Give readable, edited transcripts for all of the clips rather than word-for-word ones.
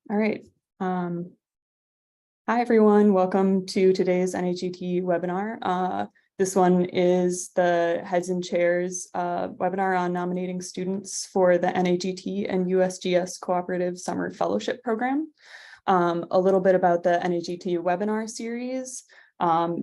All right. Hi, everyone. Welcome to today's NAGT webinar. This one is the Heads and Chairs webinar on nominating students for the NAGT and USGS Cooperative Summer Fellowship program. A little bit about the NAGT webinar series.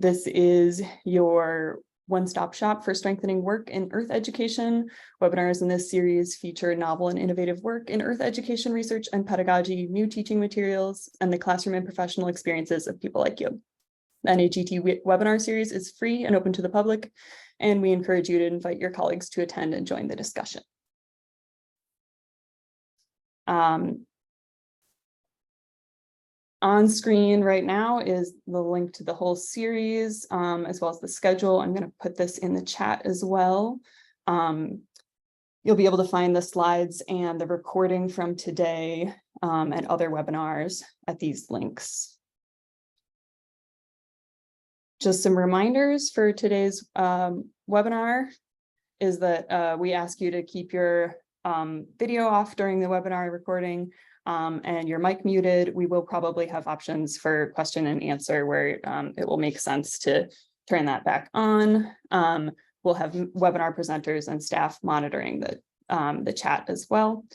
This is your one-stop shop for strengthening work in Earth education. Webinars in this series feature novel and innovative work in Earth education research and pedagogy, new teaching materials, and the classroom and professional experiences of people like you. The NAGT webinar series is free and open to the public, and we encourage you to invite your colleagues to attend and join the discussion. On screen right now is the link to the whole series, as well as the schedule. I'm going to put this in the chat as well. You'll be able to find the slides and the recording from today and other webinars at these links. Just some reminders for today's webinar is that we ask you to keep your video off during the webinar recording. And your mic muted. We will probably have options for question and answer where it will make sense to turn that back on. We'll have webinar presenters and staff monitoring the chat as well.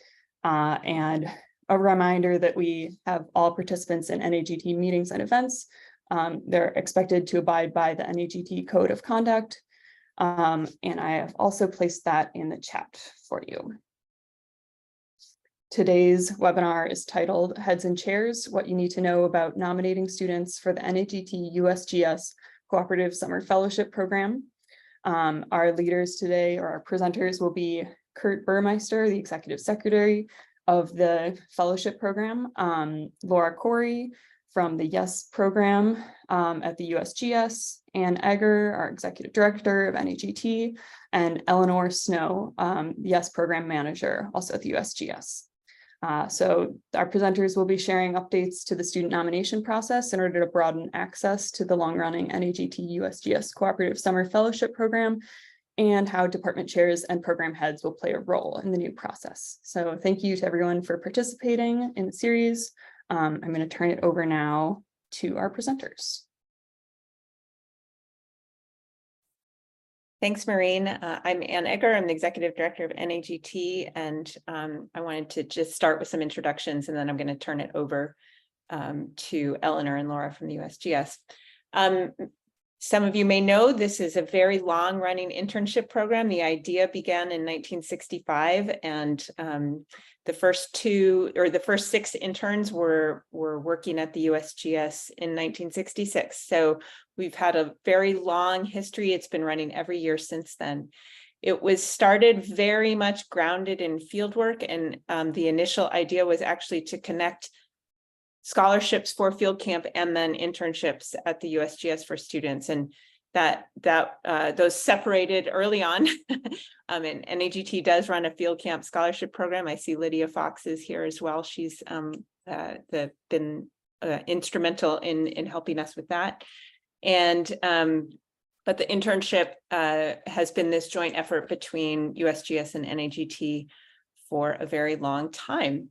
And a reminder that we have all participants in NAGT meetings and events. They're expected to abide by the NAGT Code of Conduct. And I have also placed that in the chat for you. Today's webinar is titled Heads and Chairs, What You Need to Know About Nominating Students for the NAGT USGS Cooperative Summer Fellowship Program. Our leaders today, or our presenters, will be Kurt Burmeister, the Executive Secretary of the Fellowship Program, Laura Corey from the YES program at the USGS, Ann Egger, our Executive Director of NAGT, and Eleanor Snow, the YES Program Manager, also at the USGS. So our presenters will be sharing updates to the student nomination process in order to broaden access to the long-running NAGT USGS Cooperative Summer Fellowship Program and how department chairs and program heads will play a role in the new process. So thank you to everyone for participating in the series. I'm going to turn it over now to our presenters. Thanks, Maureen. I'm Ann Egger. I'm the Executive Director of NAGT, and I wanted to just start with some introductions, and then I'm going to turn it over to Eleanor and Laura from the USGS. Some of you may know this is a very long-running internship program. The idea began in 1965, and the first 6 interns were working at the USGS in 1966. So we've had a very long history. It's been running every year since then. It was started very much grounded in fieldwork, and the initial idea was actually to connect scholarships for field camp and then internships at the USGS for students, and that those separated early on. And NAGT does run a field camp scholarship program. I see Lydia Fox is here as well. She's been instrumental in helping us with that. And but the internship has been this joint effort between USGS and NAGT for a very long time.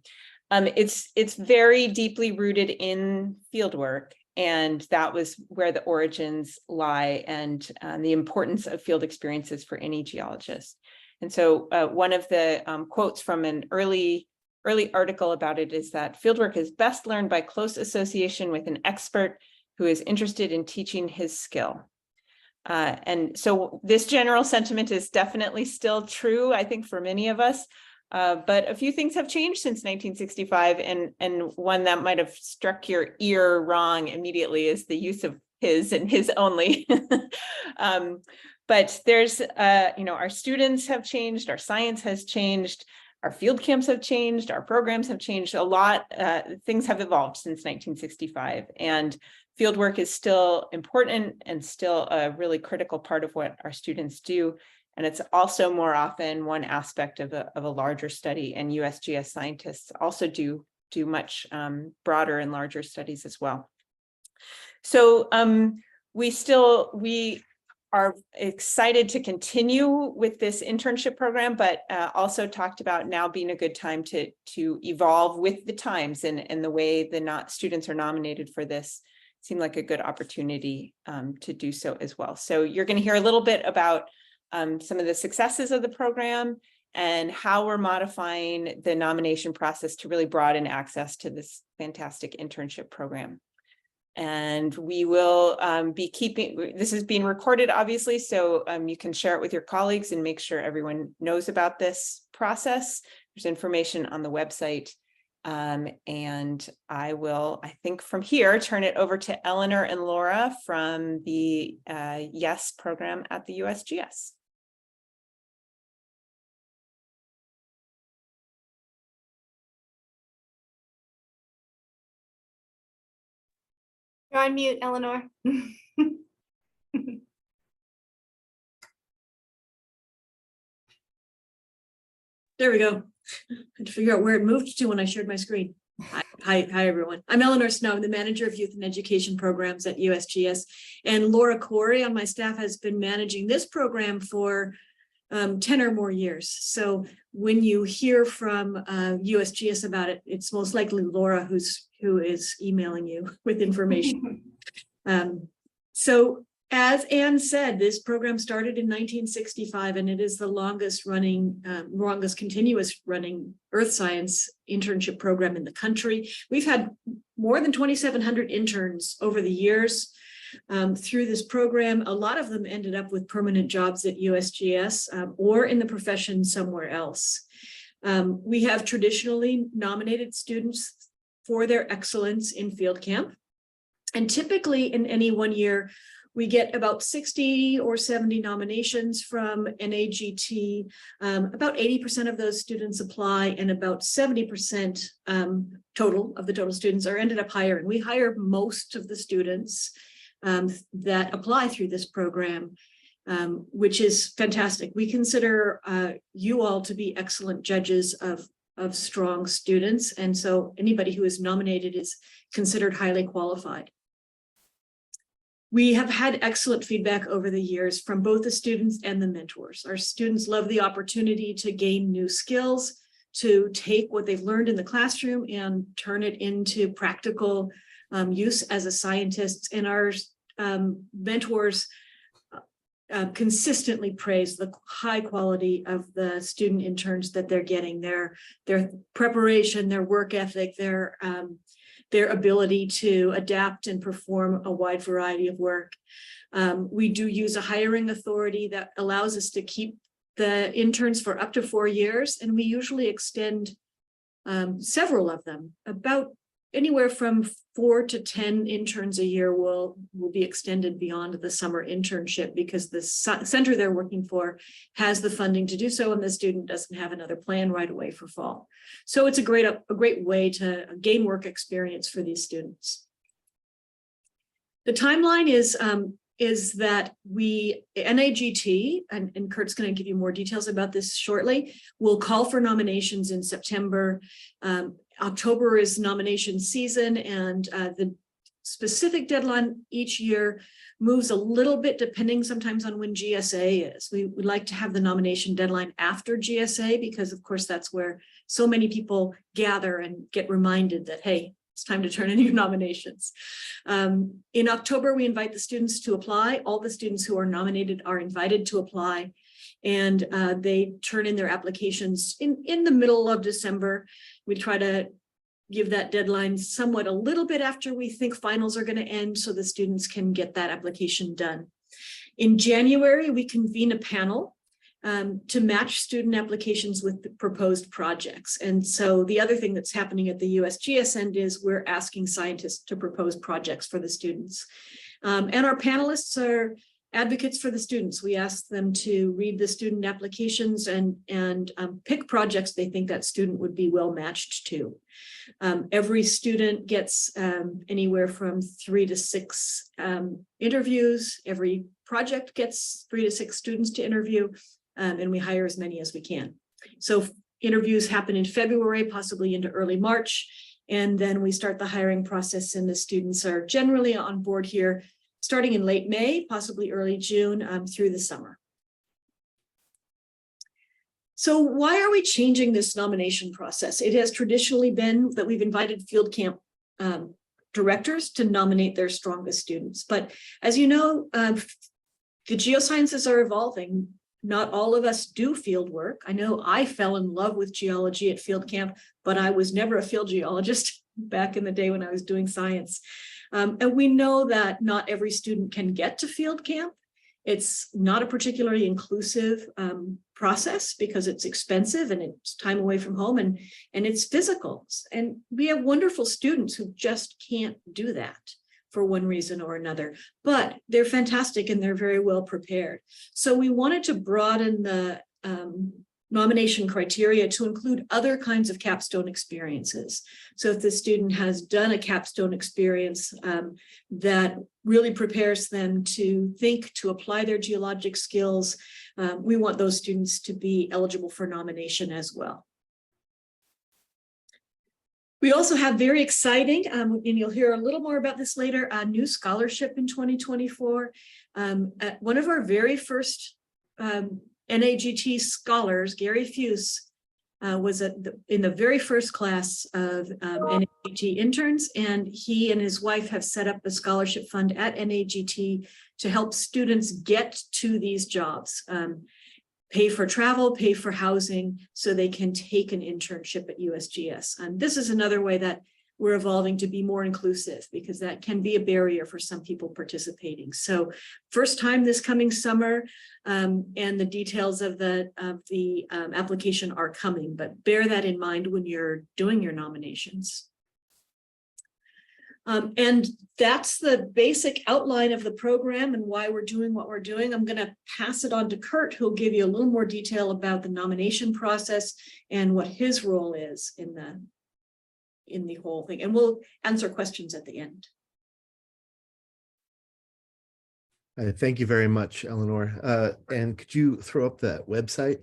It's very deeply rooted in fieldwork, and that was where the origins lie, and the importance of field experiences for any geologist. And so one of the quotes from an early article about it is that fieldwork is best learned by close association with an expert who is interested in teaching his skill. And so this general sentiment is definitely still true, I think, for many of us. But a few things have changed since 1965, and one that might have struck your ear wrong immediately is the use of his and his only. But there's, our students have changed, our science has changed, our field camps have changed, our programs have changed a lot. Things have evolved since 1965, and fieldwork is still important and still a really critical part of what our students do. And it's also more often one aspect of a larger study, and USGS scientists also do much broader and larger studies as well. So we are excited to continue with this internship program, but also talked about now being a good time to evolve with the times and the way the students are nominated for this seemed like a good opportunity to do so as well. So you're going to hear a little bit about some of the successes of the program and how we're modifying the nomination process to really broaden access to this fantastic internship program. And we will be keeping, this is being recorded, obviously, so you can share it with your colleagues and make sure everyone knows about this process. There's information on the website. And I will, I think from here, turn it over to Eleanor and Laura from the YES program at the USGS. You're on mute, Eleanor. There we go. I had to figure out where it moved to when I shared my screen. Hi, everyone. I'm Eleanor Snow. I'm the Manager of Youth and Education Programs at USGS. And Laura Corey on my staff has been managing this program for 10 or more years. So when you hear from USGS about it, it's most likely Laura who is emailing you with information. So as Anne said, this program started in 1965, and it is the longest continuous running earth science internship program in the country. We've had more than 2,700 interns over the years through this program. A lot of them ended up with permanent jobs at USGS or in the profession somewhere else. We have traditionally nominated students for their excellence in field camp. And typically in any one year, we get about 60 or 70 nominations from NAGT. About 80% of those students apply, and about 70% total of the total students are ended up hiring. We hire most of the students that apply through this program, which is fantastic. We consider you all to be excellent judges of strong students, and so anybody who is nominated is considered highly qualified. We have had excellent feedback over the years from both the students and the mentors. Our students love the opportunity to gain new skills, to take what they've learned in the classroom and turn it into practical use as a scientist. And our mentors consistently praise the high quality of the student interns that they're getting, their preparation, their work ethic, their ability to adapt and perform a wide variety of work. We do use a hiring authority that allows us to keep the interns for up to 4 years, and we usually extend several of them. About anywhere from 4 to 10 interns a year will be extended beyond the summer internship, because the center they're working for has the funding to do so, and the student doesn't have another plan right away for fall. So it's a great way to gain work experience for these students. The timeline is that NAGT, and Kurt's going to give you more details about this shortly, will call for nominations in September. October is nomination season, and the specific deadline each year moves a little bit depending sometimes on when GSA is. We would like to have the nomination deadline after GSA, because of course that's where so many people gather and get reminded that, hey, it's time to turn in your nominations. In October, we invite the students to apply. All the students who are nominated are invited to apply, and they turn in their applications in the middle of December. We try to give that deadline somewhat a little bit after we think finals are going to end, so the students can get that application done. In January, we convene a panel to match student applications with the proposed projects. And so the other thing that's happening at the USGS end is we're asking scientists to propose projects for the students. And our panelists are advocates for the students. We ask them to read the student applications and pick projects they think that student would be well matched to. Every student gets anywhere from 3 to 6 interviews. Every project gets 3 to 6 students to interview, and we hire as many as we can. So interviews happen in February, possibly into early March, and then we start the hiring process, and the students are generally on board here starting in late May, possibly early June, through the summer. So why are we changing this nomination process? It has traditionally been that we've invited field camp directors to nominate their strongest students. But as you know, the geosciences are evolving. Not all of us do field work. I know I fell in love with geology at field camp, but I was never a field geologist back in the day when I was doing science. And we know that not every student can get to field camp. It's not a particularly inclusive process because it's expensive and it's time away from home and it's physical. And we have wonderful students who just can't do that for one reason or another, but they're fantastic and they're very well prepared. So we wanted to broaden the nomination criteria to include other kinds of capstone experiences. So if the student has done a capstone experience that really prepares them to think, to apply their geologic skills, we want those students to be eligible for nomination as well. We also have very exciting, and you'll hear a little more about this later, a new scholarship in 2024. One of our very first NAGT scholars, Gary Fuse, was in the very first class of NAGT interns, and he and his wife have set up a scholarship fund at NAGT to help students get to these jobs, pay for travel, pay for housing, so they can take an internship at USGS. And this is another way that we're evolving to be more inclusive, because that can be a barrier for some people participating. So first time this coming summer, and the details of the application are coming, but bear that in mind when you're doing your nominations. And that's the basic outline of the program and why we're doing what we're doing. I'm going to pass it on to Kurt, who'll give you a little more detail about the nomination process and what his role is in the whole thing. And we'll answer questions at the end. Thank you very much, Eleanor. And could you throw up that website?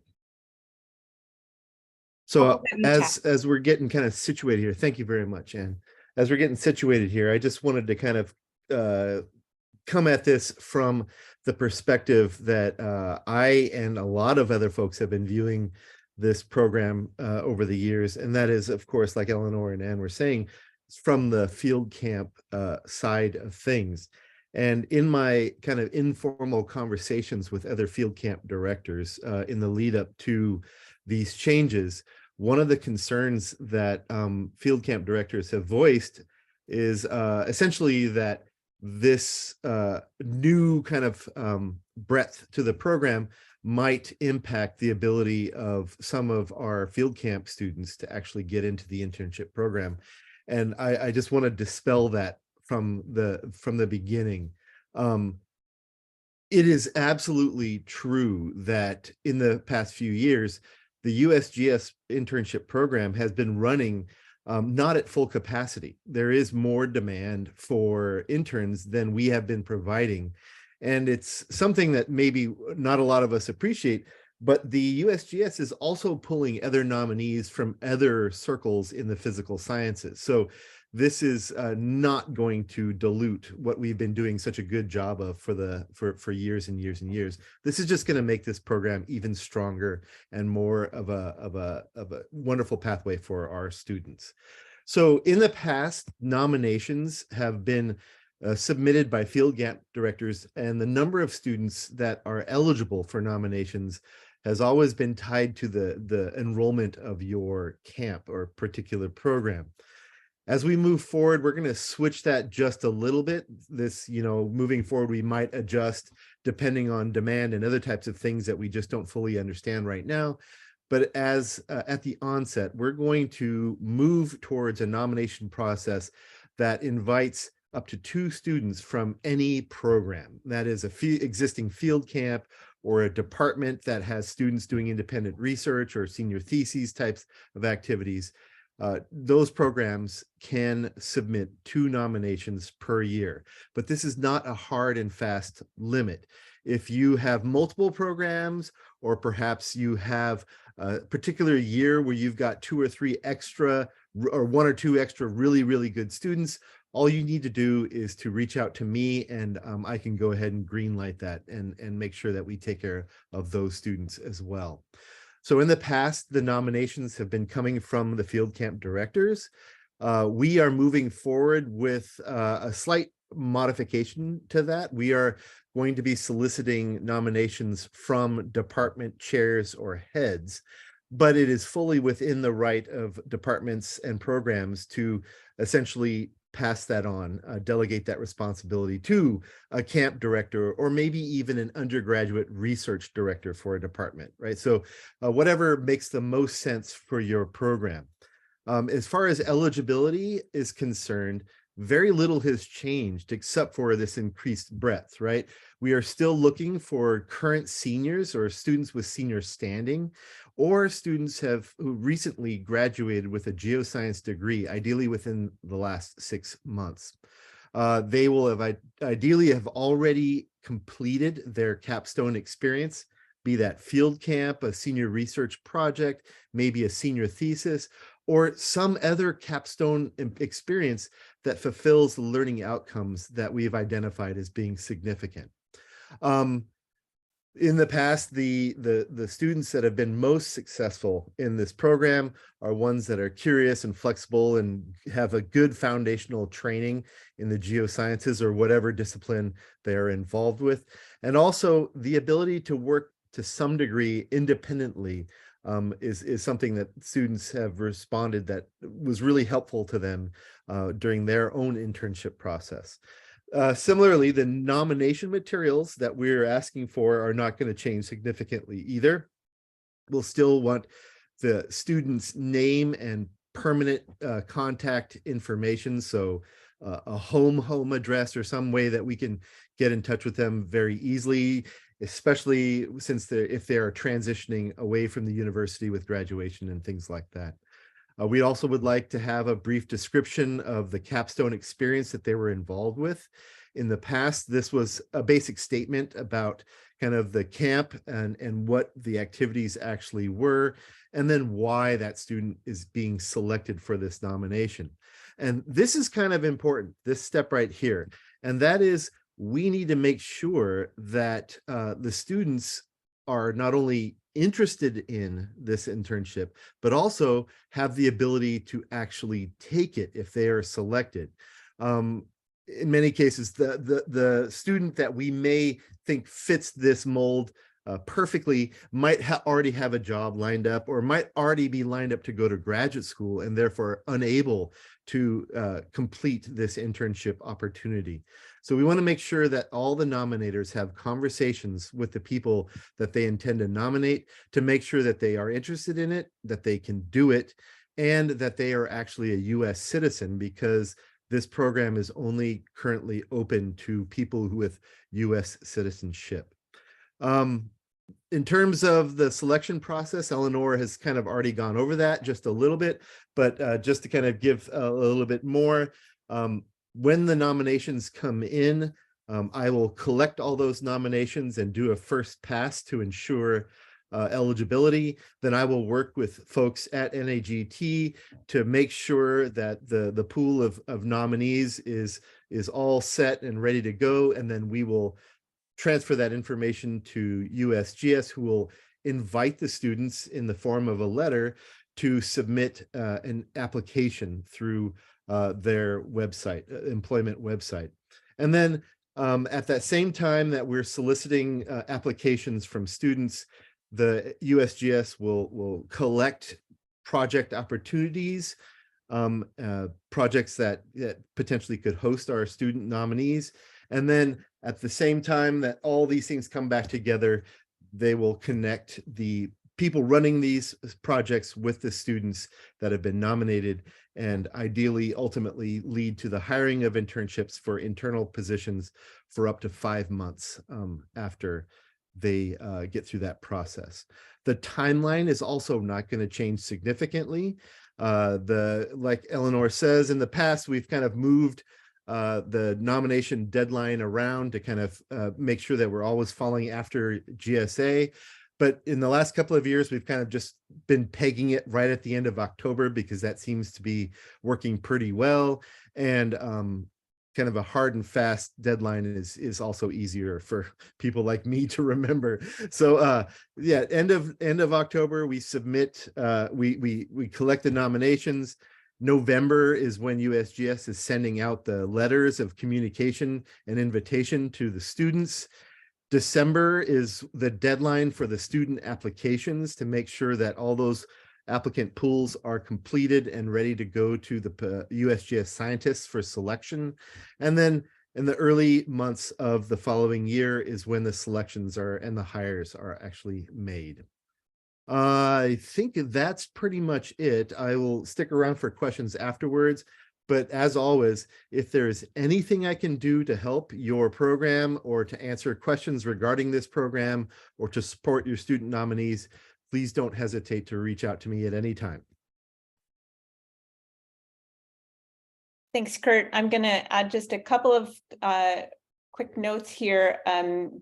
So as we're getting kind of situated here, thank you very much, Anne. As we're getting situated here, I just wanted to kind of come at this from the perspective that I and a lot of other folks have been viewing this program over the years. And that is, of course, like Eleanor and Anne were saying, from the field camp side of things. And in my kind of informal conversations with other field camp directors in the lead up to these changes, one of the concerns that field camp directors have voiced is essentially that this new kind of breadth to the program might impact the ability of some of our field camp students to actually get into the internship program. And I just want to dispel that from the beginning. It is absolutely true that in the past few years, the USGS internship program has been running not at full capacity. There is more demand for interns than we have been providing. And it's something that maybe not a lot of us appreciate, but the USGS is also pulling other nominees from other circles in the physical sciences. So this is not going to dilute what we've been doing such a good job of for years and years and years. This is just going to make this program even stronger and more of a wonderful pathway for our students. So in the past, nominations have been submitted by field camp directors, and the number of students that are eligible for nominations has always been tied to the enrollment of your camp or particular program. As we move forward, we're going to switch that just a little bit. This, moving forward, we might adjust depending on demand and other types of things that we just don't fully understand right now. But as at the onset, we're going to move towards a nomination process that invites up to 2 students from any program. That is existing field camp or a department that has students doing independent research or senior theses types of activities. Those programs can submit 2 nominations per year, but this is not a hard and fast limit. If you have multiple programs, or perhaps you have a particular year where you've got 2 or 3 extra, or 1 or 2 extra really, really good students, all you need to do is to reach out to me, and I can go ahead and green light that and make sure that we take care of those students as well. So in the past, the nominations have been coming from the field camp directors. We are moving forward with a slight modification to that. We are going to be soliciting nominations from department chairs or heads, but it is fully within the right of departments and programs to essentially pass that on, delegate that responsibility to a camp director, or maybe even an undergraduate research director for a department, right? So whatever makes the most sense for your program. As far as eligibility is concerned, very little has changed except for this increased breadth, right? We are still looking for current seniors or students with senior standing, or students who recently graduated with a geoscience degree, ideally within the last 6 months. They will have ideally have already completed their capstone experience, be that field camp, a senior research project, maybe a senior thesis, or some other capstone experience that fulfills the learning outcomes that we've identified as being significant. In the past, the students that have been most successful in this program are ones that are curious and flexible and have a good foundational training in the geosciences or whatever discipline they are involved with, and also the ability to work to some degree independently is something that students have responded that was really helpful to them during their own internship process. Similarly, the nomination materials that we're asking for are not going to change significantly either. We'll still want the student's name and permanent contact information, so a home address or some way that we can get in touch with them very easily, especially since if they are transitioning away from the university with graduation and things like that. We also would like to have a brief description of the capstone experience that they were involved with. In the past, this was a basic statement about kind of the camp and what the activities actually were, and then why that student is being selected for this nomination. And this is kind of important, this step right here, and that is we need to make sure that the students are not only interested in this internship, but also have the ability to actually take it if they are selected. In many cases, the student that we may think fits this mold perfectly might already have a job lined up, or might already be lined up to go to graduate school and therefore unable to complete this internship opportunity. So we want to make sure that all the nominators have conversations with the people that they intend to nominate to make sure that they are interested in it, that they can do it, and that they are actually a US citizen, because this program is only currently open to people with US citizenship. In terms of the selection process, Eleanor has kind of already gone over that just a little bit, but just to kind of give a little bit more, when the nominations come in, I will collect all those nominations and do a first pass to ensure eligibility. Then I will work with folks at NAGT to make sure that the pool of nominees is all set and ready to go, and then we will transfer that information to USGS, who will invite the students in the form of a letter to submit an application through their website, employment website. And then at that same time that we're soliciting applications from students, the USGS will collect project opportunities, projects that potentially could host our student nominees. And then at the same time that all these things come back together, they will connect the people running these projects with the students that have been nominated, and ideally ultimately lead to the hiring of internships for internal positions for up to 5 months after they get through that process. The timeline is also not going to change significantly. Like Eleanor says, in the past, we've kind of moved the nomination deadline around to kind of make sure that we're always falling after GSA. But in the last couple of years, we've kind of just been pegging it right at the end of October because that seems to be working pretty well. And kind of a hard and fast deadline is also easier for people like me to remember. So yeah, end of October, we submit, we collect the nominations. November is when USGS is sending out the letters of communication and invitation to the students. December is the deadline for the student applications to make sure that all those applicant pools are completed and ready to go to the USGS scientists for selection. And then in the early months of the following year is when the selections are and the hires are actually made. I think that's pretty much it. I will stick around for questions afterwards. But as always, if there's anything I can do to help your program or to answer questions regarding this program or to support your student nominees, please don't hesitate to reach out to me at any time. Thanks, Kurt. I'm going to add just a couple of quick notes here.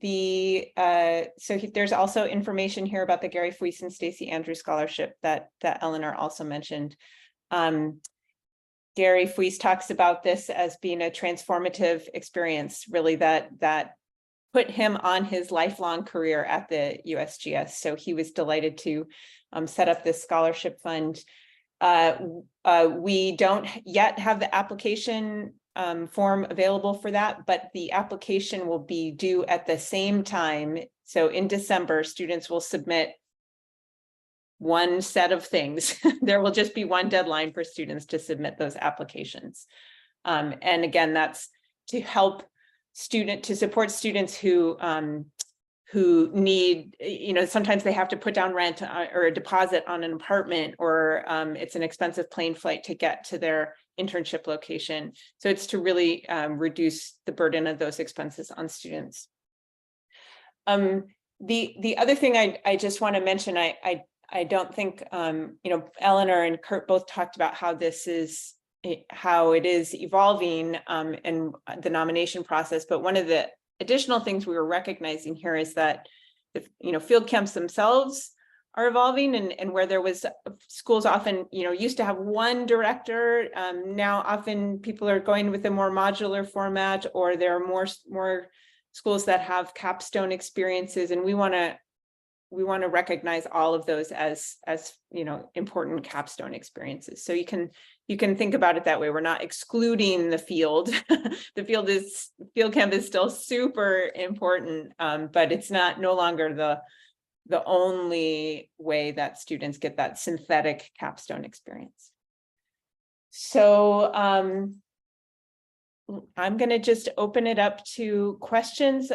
There's also information here about the Gary Fuis and Stacey Andrews Scholarship that Eleanor also mentioned. Gary Fuis talks about this as being a transformative experience, really, that put him on his lifelong career at the USGS. So he was delighted to set up this scholarship fund. We don't yet have the application form available for that, but the application will be due at the same time. So in December, students will submit one set of things. There will just be one deadline for students to submit those applications. And again, that's to support students who need, sometimes they have to put down rent or a deposit on an apartment, or it's an expensive plane flight to get to their internship location. So it's to really reduce the burden of those expenses on students. The other thing I just want to mention, I don't think, Eleanor and Kurt both talked about how it is evolving and the nomination process. But one of the additional things we were recognizing here is that, field camps themselves are evolving, and where there was schools often, used to have one director. Now often people are going with a more modular format, or there are more schools that have capstone experiences, and we want to recognize all of those as important capstone experiences. So you can think about it that way. We're not excluding the field. The field camp is still super important, but it's no longer the only way that students get that synthetic capstone experience. So I'm going to just open it up to questions.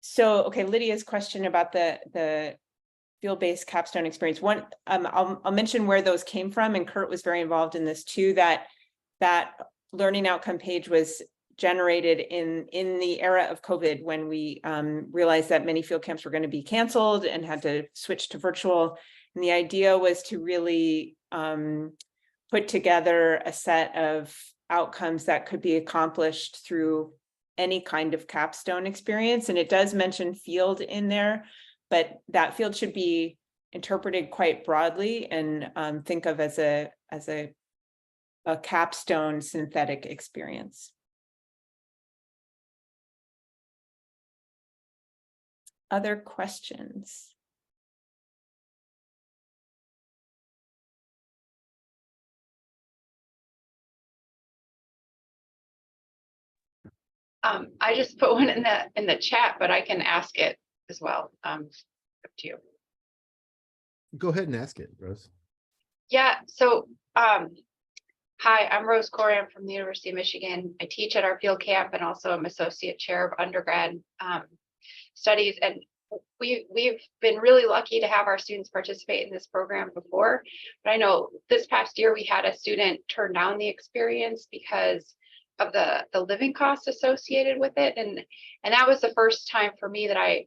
So, okay, Lydia's question about the field-based capstone experience. One, I'll mention where those came from, and Kurt was very involved in this too. That learning outcome page was generated in the era of COVID, when we realized that many field camps were going to be canceled and had to switch to virtual. And the idea was to really put together a set of outcomes that could be accomplished through any kind of capstone experience. And it does mention field in there, but that field should be interpreted quite broadly and think of as a capstone synthetic experience. Other questions? I just put one in the chat, but I can ask it as well. Up to you. Go ahead and ask it, Rose. Yeah. So, hi, I'm Rose Corey. I'm from the University of Michigan. I teach at our field camp, and also I'm associate chair of undergrad studies. And we've been really lucky to have our students participate in this program before. But I know this past year we had a student turn down the experience because of the living costs associated with it, and that was the first time for me that I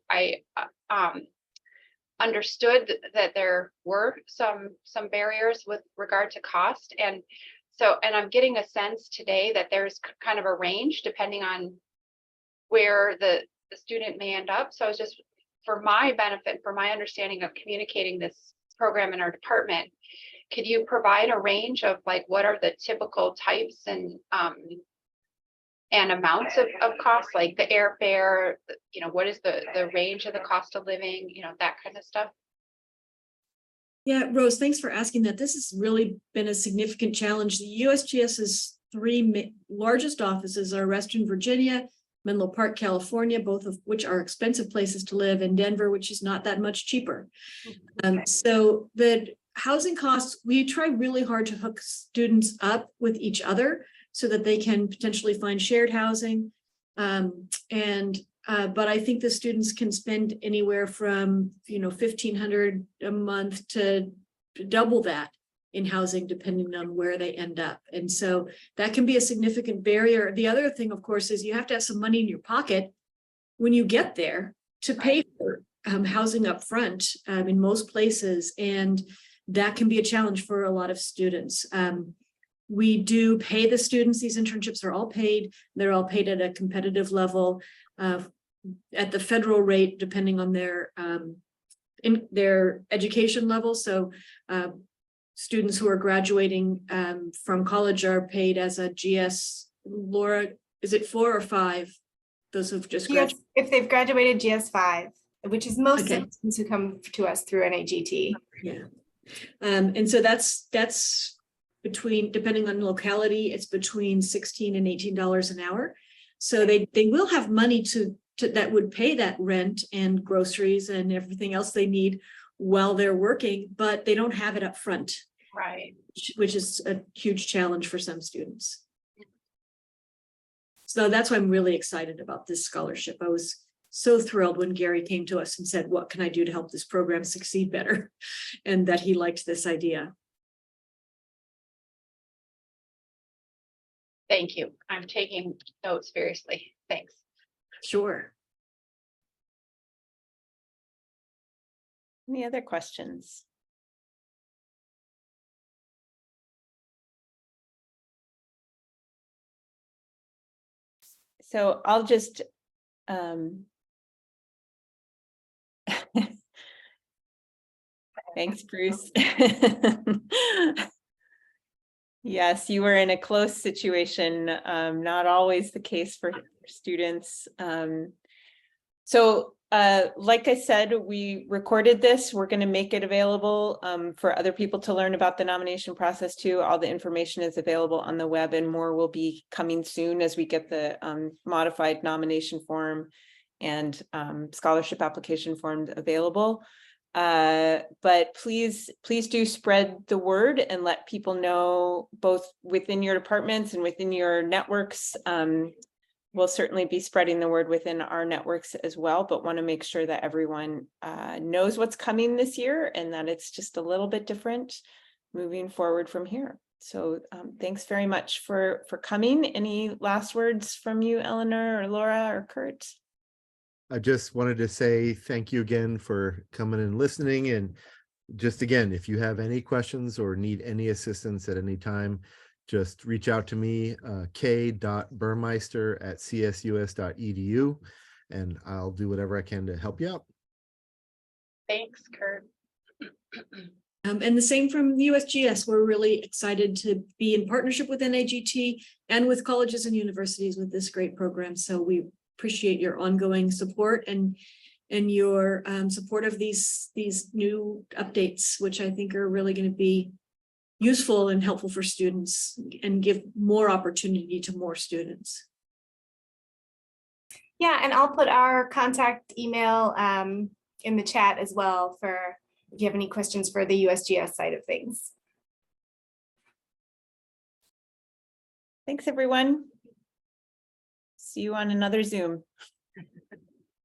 understood that there were some barriers with regard to cost, and I'm getting a sense today that there's kind of a range depending on where the student may end up. So I was just for my benefit, for my understanding of communicating this program in our department, could you provide a range of like what are the typical types and amounts of costs, like the airfare, what is the range of the cost of living, that kind of stuff? Yeah, Rose, thanks for asking that. This has really been a significant challenge. The USGS's three largest offices are Western Virginia, Menlo Park, California, both of which are expensive places to live, and Denver, which is not that much cheaper. So the housing costs, we try really hard to hook students up with each other so that they can potentially find shared housing. But I think the students can spend anywhere from, $1,500 a month to double that in housing, depending on where they end up. And so that can be a significant barrier. The other thing, of course, is you have to have some money in your pocket when you get there to pay for housing up front in most places. And that can be a challenge for a lot of students. We do pay the students. These internships are all paid. They're all paid at a competitive level at the federal rate, depending on their in their education level. So students who are graduating from college are paid as a GS. Laura, is it 4 or 5? Those who've just graduated. If they've graduated GS5, which is most Okay. students who come to us through NAGT. Yeah. And so that's between, depending on locality, it's between $16 and $18 an hour. So they will have money to that would pay that rent and groceries and everything else they need while they're working, but they don't have it up front. Right. Which is a huge challenge for some students. So that's why I'm really excited about this scholarship. I was so thrilled when Gary came to us and said, what can I do to help this program succeed better? And that he liked this idea. Thank you. I'm taking notes seriously. Thanks. Sure. Any other questions? So I'll just thanks, Bruce. Yes, you were in a close situation, not always the case for students. Like I said, we recorded this. We're going to make it available for other people to learn about the nomination process too. All the information is available on the web, and more will be coming soon as we get the modified nomination form and scholarship application form available. But please do spread the word and let people know, both within your departments and within your networks. We'll certainly be spreading the word within our networks as well, but want to make sure that everyone knows what's coming this year and that it's just a little bit different moving forward from here. So thanks very much for coming. Any last words from you, Eleanor or Laura or Kurt? I just wanted to say thank you again for coming and listening. And just again, if you have any questions or need any assistance at any time, just reach out to me, k.burmeister@csus.edu, and I'll do whatever I can to help you out. Thanks, Kurt. And the same from the USGS. We're really excited to be in partnership with NAGT and with colleges and universities with this great program. So we appreciate your ongoing support and your support of these new updates, which I think are really going to be useful and helpful for students and give more opportunity to more students. Yeah, and I'll put our contact email in the chat as well for if you have any questions for the USGS side of things. Thanks, everyone. See you on another Zoom.